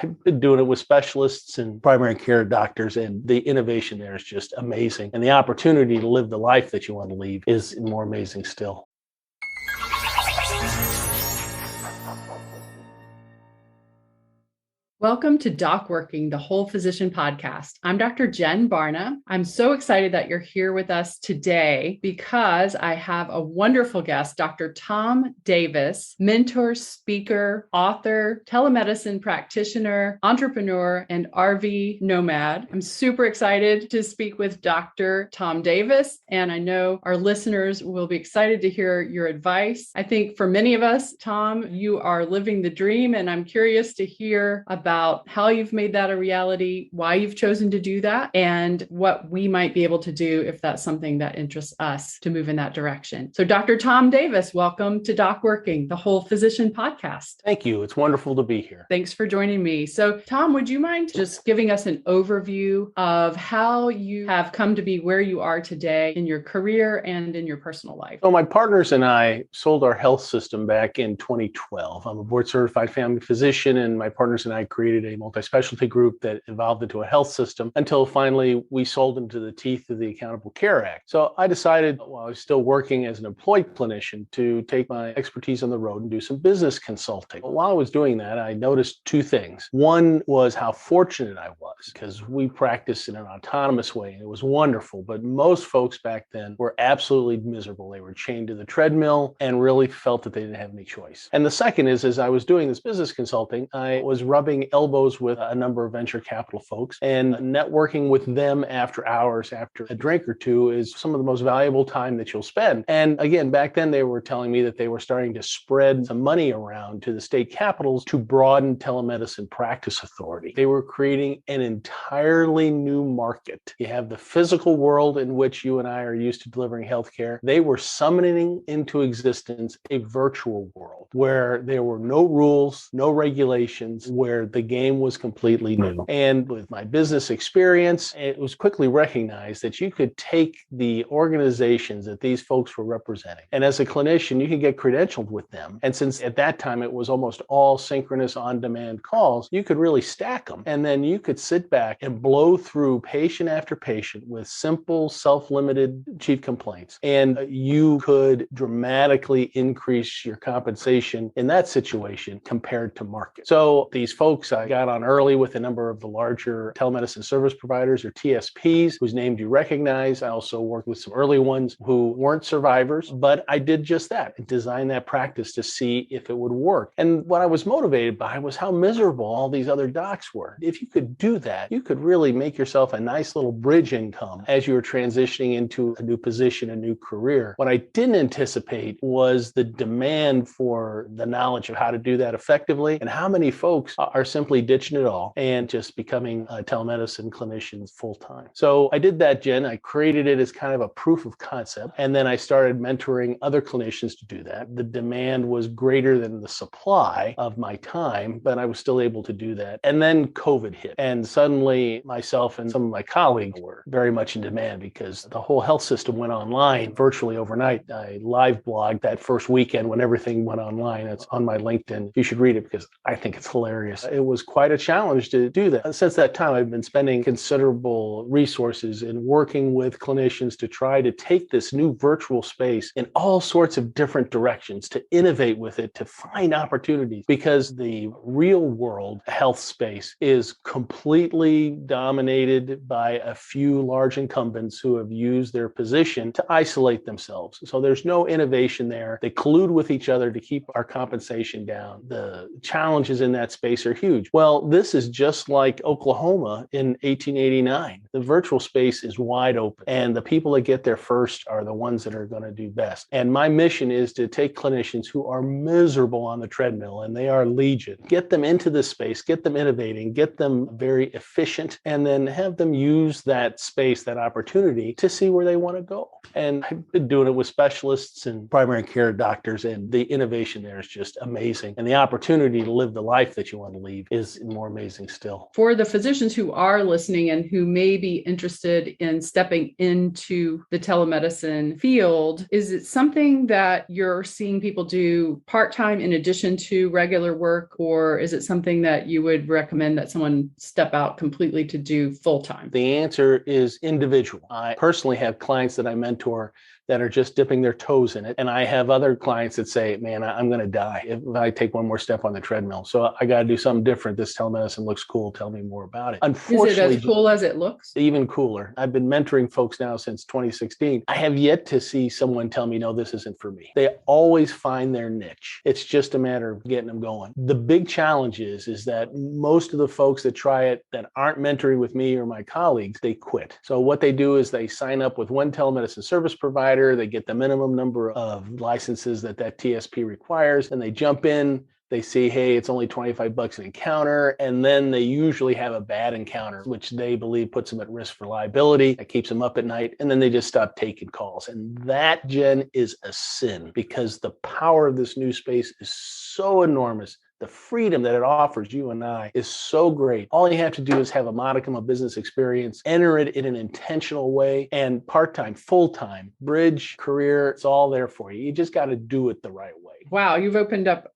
I've been doing it with specialists and primary care doctors, and the innovation there is just amazing. And the opportunity to live the life that you want to lead is more amazing still. Welcome to Doc Working, the Whole Physician Podcast. I'm Dr. Jen Barna. I'm so excited that you're here with us today because I have a wonderful guest, Dr. Tom Davis, mentor, speaker, author, telemedicine practitioner, entrepreneur, and RV nomad. I'm super excited to speak with Dr. Tom Davis, and I know our listeners will be excited to hear your advice. I think for many of us, Tom, you are living the dream, and I'm curious to hear about how you've made that a reality, why you've chosen to do that, and what we might be able to do if that's something that interests us to move in that direction. So Dr. Tom Davis, welcome to Doc Working, the Whole Physician Podcast. Thank you. It's wonderful to be here. Thanks for joining me. So Tom, would you mind just giving us an overview of how you have come to be where you are today in your career and in your personal life? So my partners and I sold our health system back in 2012. I'm a board certified family physician, and my partners and I created a multi-specialty group that evolved into a health system until finally we sold into the teeth of the Accountable Care Act. So I decided, while I was still working as an employed clinician, to take my expertise on the road and do some business consulting. But while I was doing that, I noticed two things. One was how fortunate I was, because we practiced in an autonomous way, and it was wonderful. But most folks back then were absolutely miserable. They were chained to the treadmill and really felt that they didn't have any choice. And the second is, as I was doing this business consulting, I was rubbing elbows with a number of venture capital folks, and networking with them after hours, after a drink or two, is some of the most valuable time that you'll spend. And again, back then they were telling me that they were starting to spread some money around to the state capitals to broaden telemedicine practice authority. They were creating an entirely new market. You have the physical world in which you and I are used to delivering healthcare. They were summoning into existence a virtual world where there were no rules, no regulations, where the game was completely new. And with my business experience, it was quickly recognized that you could take the organizations that these folks were representing, and as a clinician, you could get credentialed with them. And since at that time it was almost all synchronous on-demand calls, you could really stack them. And then you could sit back and blow through patient after patient with simple, self-limited chief complaints. And you could dramatically increase your compensation in that situation compared to market. So these folks I got on early with a number of the larger telemedicine service providers, or TSPs, whose names you recognize. I also worked with some early ones who weren't survivors, but I did just that, design that practice to see if it would work. And what I was motivated by was how miserable all these other docs were. If you could do that, you could really make yourself a nice little bridge income as you were transitioning into a new position, a new career. What I didn't anticipate was the demand for the knowledge of how to do that effectively, and how many folks are simply ditching it all and just becoming telemedicine clinicians full time. So I did that, Jen. I created it as kind of a proof of concept, and then I started mentoring other clinicians to do that. The demand was greater than the supply of my time, but I was still able to do that. And then COVID hit, and suddenly myself and some of my colleagues were very much in demand because the whole health system went online virtually overnight. I live blogged that first weekend when everything went online. It's on my LinkedIn. You should read it because I think it's hilarious. It was quite a challenge to do that. Since that time, I've been spending considerable resources in working with clinicians to try to take this new virtual space in all sorts of different directions, to innovate with it, to find opportunities, because the real world health space is completely dominated by a few large incumbents who have used their position to isolate themselves. So there's no innovation there. They collude with each other to keep our compensation down. The challenges in that space are huge. Well, this is just like Oklahoma in 1889. The virtual space is wide open, and the people that get there first are the ones that are going to do best. And my mission is to take clinicians who are miserable on the treadmill, and they are legion, get them into this space, get them innovating, get them very efficient, and then have them use that space, that opportunity, to see where they want to go. And I've been doing it with specialists and primary care doctors, and the innovation there is just amazing. And the opportunity to live the life that you want to lead achieve is more amazing still. For the physicians who are listening and who may be interested in stepping into the telemedicine field, is it something that you're seeing people do part-time in addition to regular work, or is it something that you would recommend that someone step out completely to do full-time? The answer is individual. I personally have clients that I mentor that are just dipping their toes in it. And I have other clients that say, man, I'm going to die if I take one more step on the treadmill. So I got to do something different. This telemedicine looks cool. Tell me more about it. Unfortunately, is it as cool as it looks? Even cooler. I've been mentoring folks now since 2016. I have yet to see someone tell me, no, this isn't for me. They always find their niche. It's just a matter of getting them going. The big challenge is that most of the folks that try it that aren't mentoring with me or my colleagues, they quit. So what they do is they sign up with one telemedicine service provider. They get the minimum number of licenses that TSP requires, and they jump in. They see, hey, it's only $25 an encounter. And then they usually have a bad encounter, which they believe puts them at risk for liability. That keeps them up at night. And then they just stop taking calls. And that, Jen, is a sin, because the power of this new space is so enormous. The freedom that it offers you and I is so great. All you have to do is have a modicum of business experience, enter it in an intentional way, and part-time, full-time, bridge, career, it's all there for you. You just got to do it the right way. Wow, you've opened up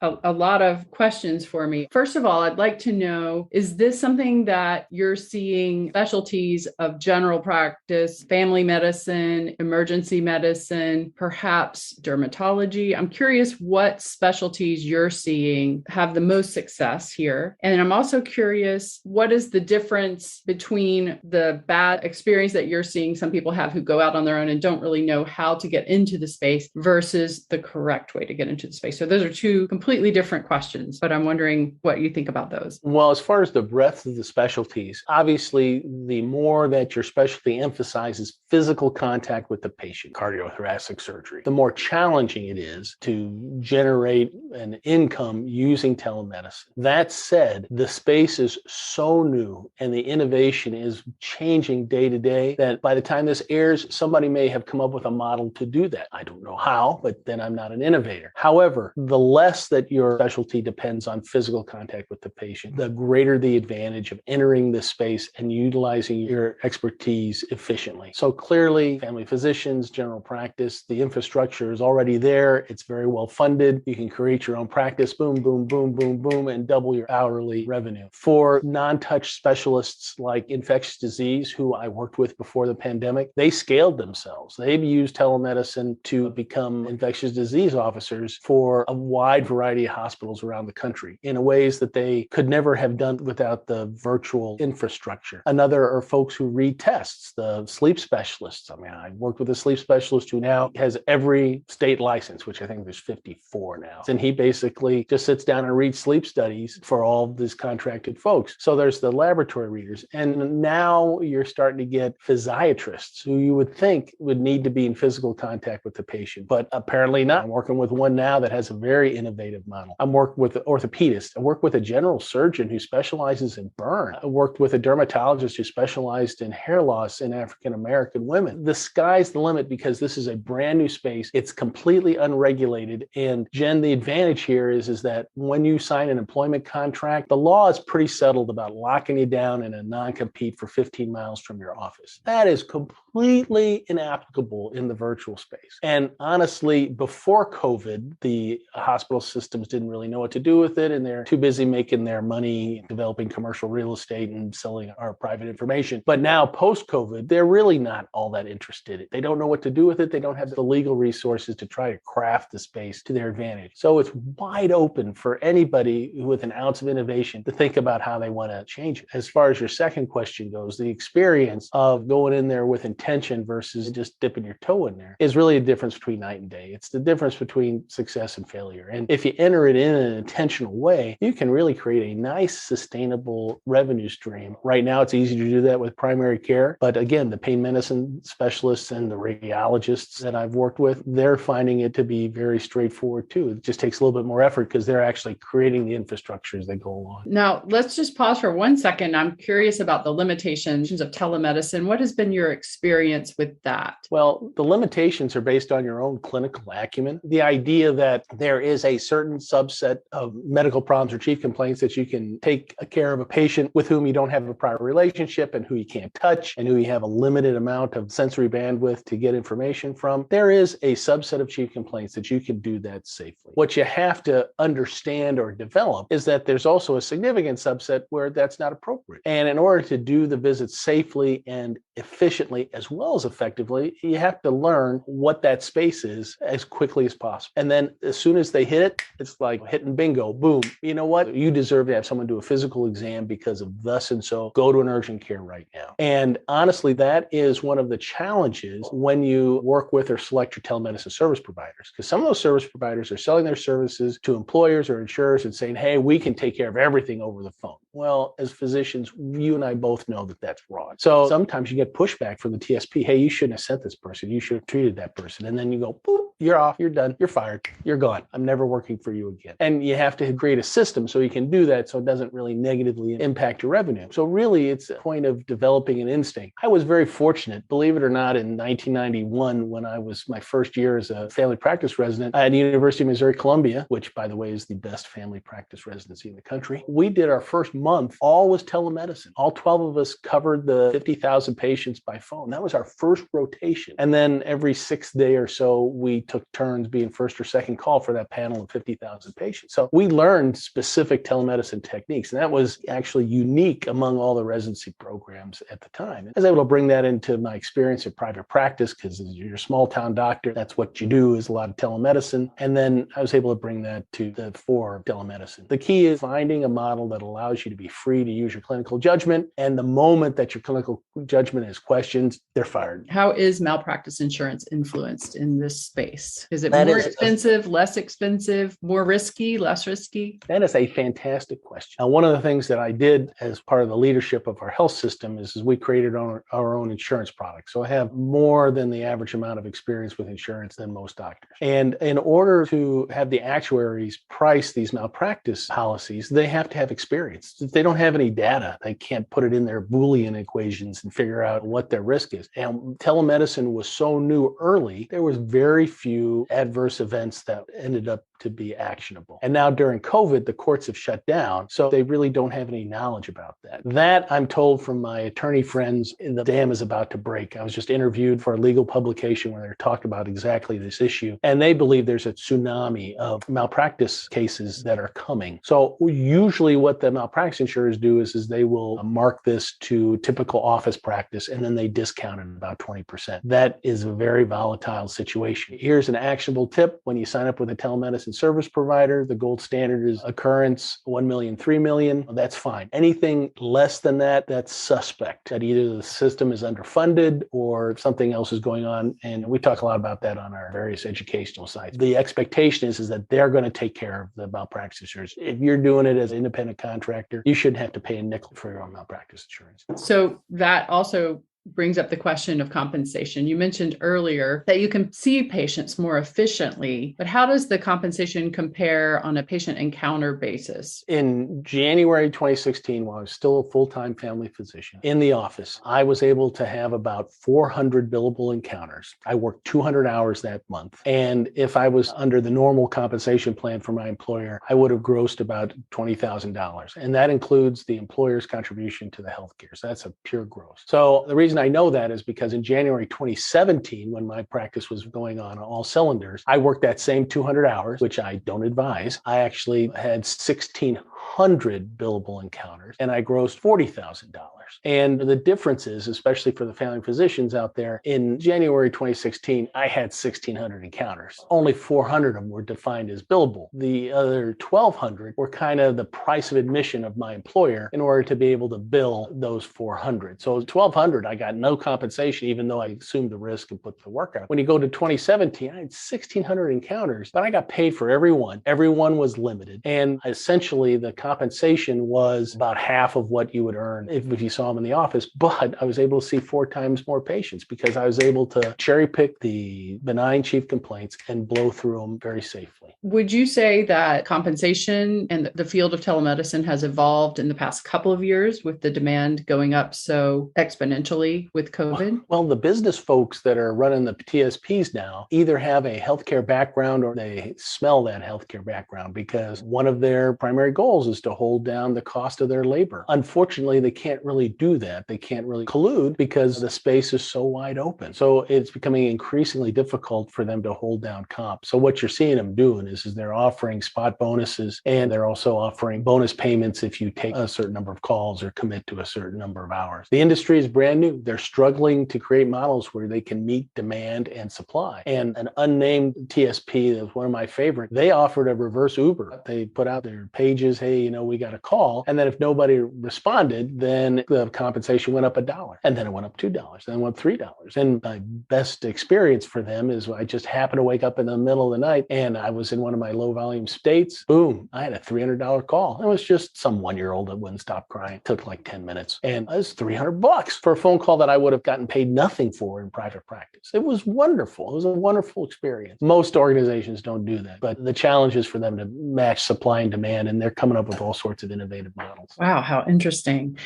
a lot of questions for me. First of all, I'd like to know, is this something that you're seeing specialties of general practice, family medicine, emergency medicine, perhaps dermatology? I'm curious what specialties you're seeing have the most success here. And I'm also curious, what is the difference between the bad experience that you're seeing some people have who go out on their own and don't really know how to get into the space versus the correct way to get into the space? So those are two completely different questions, but I'm wondering what you think about those. Well, as far as the breadth of the specialties, obviously, the more that your specialty emphasizes physical contact with the patient, cardiothoracic surgery, the more challenging it is to generate an income using telemedicine. That said, the space is so new and the innovation is changing day to day that by the time this airs, somebody may have come up with a model to do that. I don't know how, but then I'm not an innovator. However, the less that your specialty depends on physical contact with the patient, the greater the advantage of entering this space and utilizing your expertise efficiently. So clearly, family physicians, general practice, the infrastructure is already there. It's very well funded. You can create your own practice, boom, boom, boom, boom, boom, and double your hourly revenue. For non-touch specialists like infectious disease, who I worked with before the pandemic, they scaled themselves. They've used telemedicine to become infectious disease officers for a wide variety of hospitals around the country in ways that they could never have done without the virtual infrastructure. Another are folks who read tests, the sleep specialists. I mean, I worked with a sleep specialist who now has every state license, which I think there's 54 now. And he basically just sits down and reads sleep studies for all of these contracted folks. So there's the laboratory readers. And now you're starting to get physiatrists who you would think would need to be in physical contact with the patient, but apparently not. I'm working with one now that has a very innovative model. I'm working with an orthopedist. I work with a general surgeon who specializes in burn. I worked with a dermatologist who specialized in hair loss in African American women. The sky's the limit because this is a brand new space. It's completely unregulated. And Jen, the advantage here is that when you sign an employment contract, the law is pretty settled about locking you down in a non-compete for 15 miles from your office. That is completely inapplicable in the virtual space. And honestly, before COVID, the hospital systems didn't really know what to do with it, and they're too busy making their money developing commercial real estate and selling our private information. But now, post-COVID, they're really not all that interested. They don't know what to do with it. They don't have the legal resources to try to craft the space to their advantage. So it's wide open for anybody with an ounce of innovation to think about how they want to change it. As far as your second question goes, the experience of going in there with intention versus just dipping your toe in there is really a difference between night and day. It's the difference between success and failure. And if you enter it in an intentional way, you can really create a nice, sustainable revenue stream. Right now, it's easy to do that with primary care. But again, the pain medicine specialists and the radiologists that I've worked with, they're finding it to be very straightforward too. It just takes a little bit more effort because they're actually creating the infrastructure as they go along. Now, let's just pause for 1 second. I'm curious about the limitations of telemedicine. What has been your experience experience with that? Well, the limitations are based on your own clinical acumen. The idea that there is a certain subset of medical problems or chief complaints that you can take care of a patient with whom you don't have a prior relationship and who you can't touch and who you have a limited amount of sensory bandwidth to get information from. There is a subset of chief complaints that you can do that safely. What you have to understand or develop is that there's also a significant subset where that's not appropriate. And in order to do the visit safely and efficiently as well as effectively, you have to learn what that space is as quickly as possible. And then as soon as they hit it, it's like hitting bingo, boom. You know what? You deserve to have someone do a physical exam because of thus and so. Go to an urgent care right now. And honestly, that is one of the challenges when you work with or select your telemedicine service providers, because some of those service providers are selling their services to employers or insurers and saying, hey, we can take care of everything over the phone. Well, as physicians, you and I both know that that's wrong. So sometimes you get pushback from the TSP. Hey, you shouldn't have sent this person. You should have treated that person. And then you go, boop, you're off, you're done, you're fired, you're gone. I'm never working for you again. And you have to create a system so you can do that so it doesn't really negatively impact your revenue. So really, it's a point of developing an instinct. I was very fortunate, believe it or not, in 1991, when I was my first year as a family practice resident at the University of Missouri Columbia, which, by the way, is the best family practice residency in the country. We did our first month, all was telemedicine. All 12 of us covered the 50,000 patients by phone. That was our first rotation. And then every sixth day or so, we took turns being first or second call for that panel of 50,000 patients. So we learned specific telemedicine techniques, and that was actually unique among all the residency programs at the time. I was able to bring that into my experience in private practice, because as you're a small town doctor, that's what you do, is a lot of telemedicine. And then I was able to bring that to the fore of telemedicine. The key is finding a model that allows you to be free to use your clinical judgment. And the moment that your clinical judgment is questioned, they're fired. How is malpractice insurance influenced in this space? Is it more expensive, less expensive, more risky, less risky? That is a fantastic question. Now, one of the things that I did as part of the leadership of our health system is we created our own insurance product. So I have more than the average amount of experience with insurance than most doctors. And in order to have the actuaries price these malpractice policies, they have to have experience. If they don't have any data, they can't put it in their Boolean equations and figure out what their risk is. And telemedicine was so new early, there was very few adverse events that ended up to be actionable. And now during COVID, the courts have shut down, so they really don't have any knowledge about that. That, I'm told from my attorney friends, the dam is about to break. I was just interviewed for a legal publication where they're talking about exactly this issue, and they believe there's a tsunami of malpractice cases that are coming. So usually what the malpractice insurers do is they will mark this to typical office practice, and then they discount it about 20%. That is a very volatile situation. Here's an actionable tip. When you sign up with a telemedicine service provider, the gold standard is occurrence 1 million, 3 million. That's fine. Anything less than that, that's suspect, that either the system is underfunded or something else is going on. And we talk a lot about that on our various educational sites. The expectation is that they're going to take care of the malpractice insurance. If you're doing it as an independent contractor, you shouldn't have to pay a nickel for your own malpractice insurance. So that also brings up the question of compensation. You mentioned earlier that you can see patients more efficiently, but how does the compensation compare on a patient encounter basis? In January 2016, while I was still a full-time family physician in the office, I was able to have about 400 billable encounters. I worked 200 hours that month. And if I was under the normal compensation plan for my employer, I would have grossed about $20,000. And that includes the employer's contribution to the healthcare. So that's a pure gross. So the reason I know that is because in January 2017, when my practice was going on all cylinders, I worked that same 200 hours, which I don't advise. I actually had 1,600 billable encounters, and I grossed $40,000. And the difference is, especially for the family physicians out there, in January 2016, I had 1,600 encounters. Only 400 of them were defined as billable. The other 1,200 were kind of the price of admission of my employer in order to be able to bill those 400. So 1,200, I got no compensation, even though I assumed the risk and put the work out. When you go to 2017, I had 1,600 encounters, but I got paid for every one. Every one was limited. And essentially, the compensation was about half of what you would earn if you saw them in the office, but I was able to see 4 times more patients because I was able to cherry pick the benign chief complaints and blow through them very safely. Would you say that compensation and the field of telemedicine has evolved in the past couple of years with the demand going up so exponentially especially with COVID? Well, the business folks that are running the TSPs now either have a healthcare background or they smell that healthcare background, because one of their primary goals is to hold down the cost of their labor. Unfortunately, they can't really do that. They can't really collude because the space is so wide open. So it's becoming increasingly difficult for them to hold down comp. So what you're seeing them doing is they're offering spot bonuses, and they're also offering bonus payments if you take a certain number of calls or commit to a certain number of hours. The industry is brand new. They're struggling to create models where they can meet demand and supply. And an unnamed TSP that was one of my favorite, they offered a reverse Uber. They put out their pages, hey, we got a call. And then if nobody responded, then the compensation went up $1. And then it went up $2. And then it went up $3. And my best experience for them is I just happened to wake up in the middle of the night and I was in one of my low volume states. Boom, I had a $300 call. It was just some 1-year-old that wouldn't stop crying. It took like 10 minutes. And it was $300 for a phone call that I would have gotten paid nothing for in private practice. It was wonderful. It was a wonderful experience. Most organizations don't do that, but the challenge is for them to match supply and demand, and they're coming up with all sorts of innovative models. Wow, how interesting.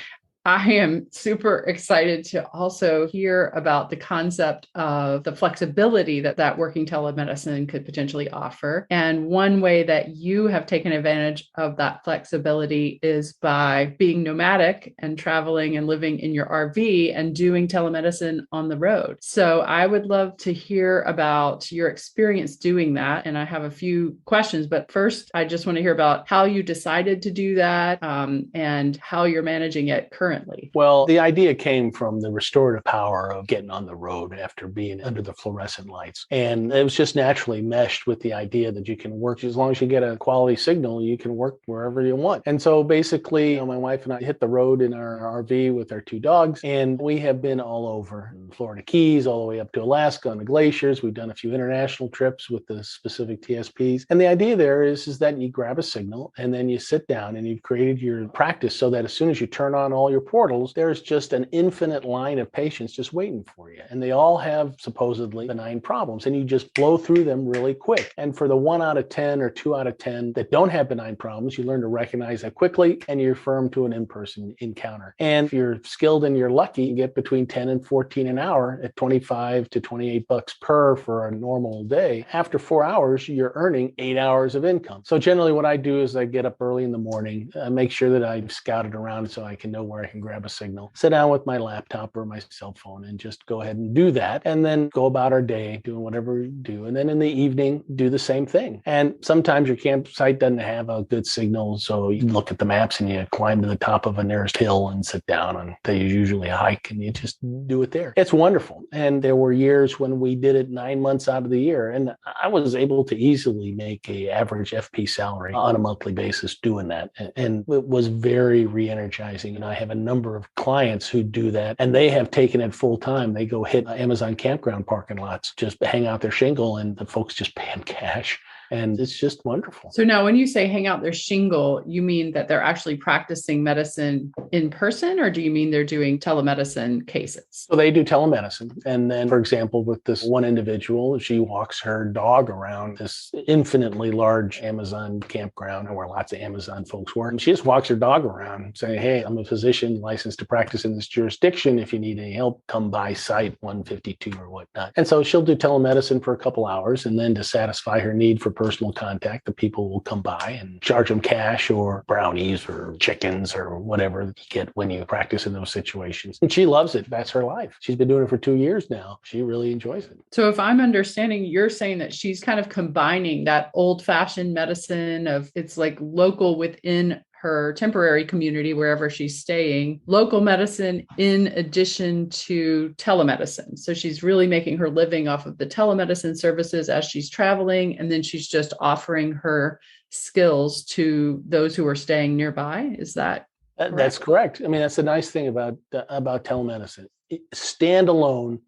I am super excited to also hear about the concept of the flexibility that working telemedicine could potentially offer. And one way that you have taken advantage of that flexibility is by being nomadic and traveling and living in your RV and doing telemedicine on the road. So I would love to hear about your experience doing that. And I have a few questions, but first, I just want to hear about how you decided to do that and how you're managing it currently. Well, the idea came from the restorative power of getting on the road after being under the fluorescent lights. And it was just naturally meshed with the idea that you can work, as long as you get a quality signal, you can work wherever you want. And so basically, my wife and I hit the road in our RV with our 2 dogs, and we have been all over Florida Keys, all the way up to Alaska on the glaciers. We've done a few international trips with the specific TSPs. And the idea there is that you grab a signal and then you sit down and you've created your practice so that as soon as you turn on all your portals, there's just an infinite line of patients just waiting for you. And they all have supposedly benign problems, and you just blow through them really quick. And for the 1 out of 10 or 2 out of 10 that don't have benign problems, you learn to recognize that quickly and you refer them to an in-person encounter. And if you're skilled and you're lucky, you get between 10 and 14 an hour at $25 to $28 per for a normal day. After 4 hours, you're earning 8 hours of income. So generally what I do is I get up early in the morning, make sure that I've scouted around so I can know where I can grab a signal, sit down with my laptop or my cell phone and just go ahead and do that, and then go about our day doing whatever we do. And then in the evening, do the same thing. And sometimes your campsite doesn't have a good signal, so you look at the maps and you climb to the top of a nearest hill and sit down, and there's usually a hike, and you just do it there. It's wonderful. And there were years when we did it 9 months out of the year, and I was able to easily make an average FP salary on a monthly basis doing that. And it was very re-energizing. And I have a number of clients who do that, and they have taken it full time. They go hit Amazon campground parking lots, just hang out their shingle, and the folks just pay them cash. And it's just wonderful. So now when you say hang out their shingle, you mean that they're actually practicing medicine in person, or do you mean they're doing telemedicine cases? So they do telemedicine. And then, for example, with this one individual, she walks her dog around this infinitely large Amazon campground where lots of Amazon folks work. And she just walks her dog around saying, hey, I'm a physician licensed to practice in this jurisdiction. If you need any help, come by site 152 or whatnot. And so she'll do telemedicine for a couple hours. And then to satisfy her need for personal contact, the people will come by and charge them cash or brownies or chickens or whatever you get when you practice in those situations. And she loves it. That's her life. She's been doing it for 2 years now. She really enjoys it. So if I'm understanding, you're saying that she's kind of combining that old-fashioned medicine of it's like local within her temporary community, wherever she's staying, local medicine in addition to telemedicine. So she's really making her living off of the telemedicine services as she's traveling. And then she's just offering her skills to those who are staying nearby. Is that correct? That's correct. I mean, that's the nice thing about telemedicine. Standalone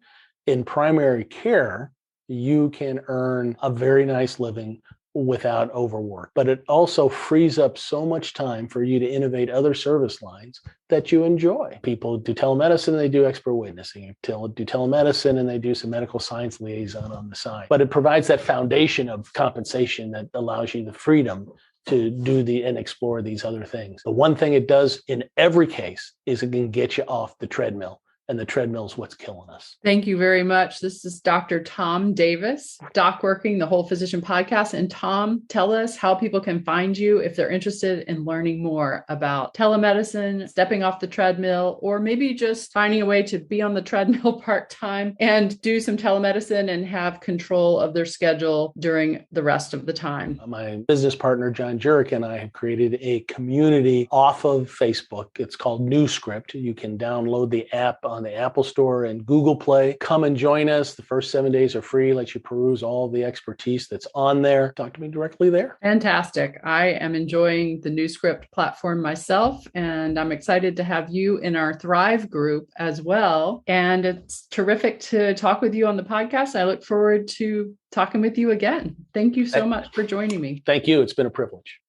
in primary care, you can earn a very nice living without overwork. But it also frees up so much time for you to innovate other service lines that you enjoy. People do telemedicine and they do expert witnessing. Do telemedicine and they do some medical science liaison on the side. But it provides that foundation of compensation that allows you the freedom to do and explore these other things. The one thing it does in every case is it can get you off the treadmill. and the treadmill's what's killing us. Thank you very much. This is Dr. Tom Davis, Doc Working, the Whole Physician Podcast. And Tom, tell us how people can find you if they're interested in learning more about telemedicine, stepping off the treadmill, or maybe just finding a way to be on the treadmill part-time and do some telemedicine and have control of their schedule during the rest of the time. My business partner, John Jurek, and I have created a community off of Facebook. It's called NewScript. You can download the app on the Apple Store and Google Play. Come and join us. The first 7 days are free. Let you peruse all the expertise that's on there. Talk to me directly there. Fantastic. I am enjoying the NewScript platform myself, and I'm excited to have you in our Thrive group as well. And it's terrific to talk with you on the podcast. I look forward to talking with you again. Thank you so much for joining me. Thank you. It's been a privilege.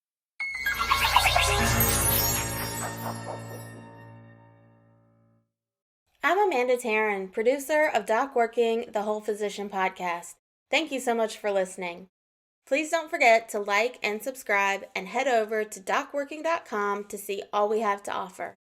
I'm Amanda Taryn, producer of Doc Working, the Whole Physician Podcast. Thank you so much for listening. Please don't forget to like and subscribe and head over to docworking.com to see all we have to offer.